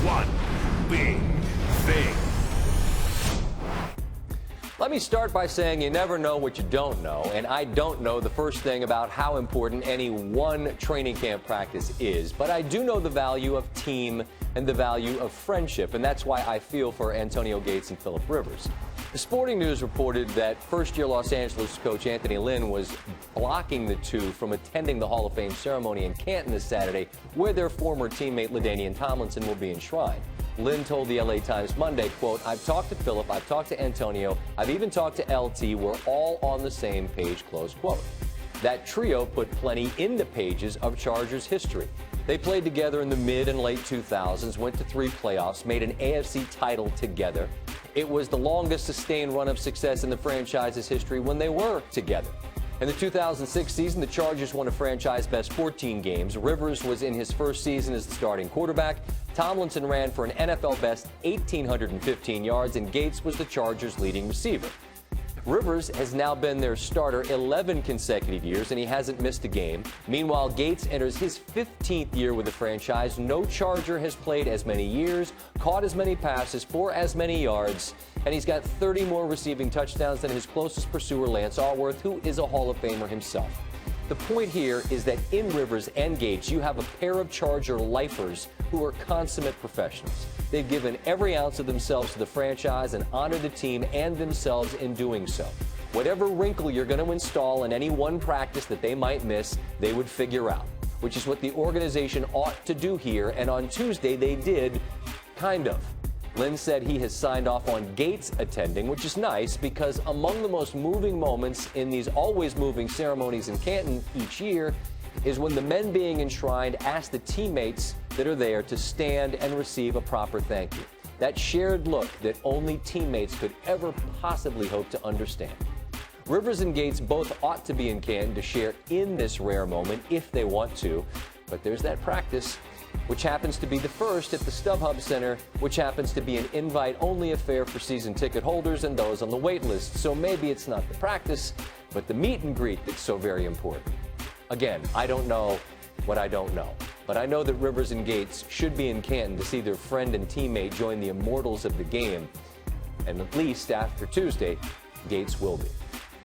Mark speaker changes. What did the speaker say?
Speaker 1: one big thing.
Speaker 2: Let me start by saying you never know what you don't know, and I don't know the first thing about how important any one training camp practice is, but I do know the value of team and the value of friendship, and that's why I feel for Antonio Gates and Philip Rivers. The Sporting News reported that first-year Los Angeles coach Anthony Lynn was blocking the two from attending the Hall of Fame ceremony in Canton this Saturday, where their former teammate LaDainian Tomlinson will be enshrined. Lynn told the LA Times Monday, quote, "I've talked to Philip, I've talked to Antonio, I've even talked to LT. We're all on the same page," close quote. That trio put plenty in the pages of Chargers history. They played together in the mid and late 2000s, went to 3 playoffs, made an AFC title together. It was the longest sustained run of success in the franchise's history when they were together. In the 2006 season, the Chargers won a franchise-best 14 games. Rivers was in his first season as the starting quarterback. Tomlinson ran for an NFL-best 1,815 yards, and Gates was the Chargers' leading receiver. Rivers has now been their starter 11 consecutive years, and he hasn't missed a game. Meanwhile, Gates enters his 15th year with the franchise. No Charger has played as many years, caught as many passes for as many yards, and he's got 30 more receiving touchdowns than his closest pursuer, Lance Allworth, who is a Hall of Famer himself. The point here is that in Rivers and Gates, you have a pair of Charger lifers who are consummate professionals. They've given every ounce of themselves to the franchise and honored the team and themselves in doing so. Whatever wrinkle you're going to install in any one practice that they might miss, they would figure out, which is what the organization ought to do here, and on Tuesday they did, kind of. Lynn said he has signed off on Gates attending, which is nice because among the most moving moments in these always moving ceremonies in Canton each year is when the men being enshrined ask the teammates that are there to stand and receive a proper thank you. That shared look that only teammates could ever possibly hope to understand. Rivers and Gates both ought to be in Canton to share in this rare moment if they want to, but there's that practice, which happens to be the first at the StubHub Center, which happens to be an invite-only affair for season ticket holders and those on the wait list. So maybe it's not the practice, but the meet and greet that's so very important. Again, I don't know what I don't know, but I know that Rivers and Gates should be in Canton to see their friend and teammate join the immortals of the game, and at least after Tuesday, Gates will be.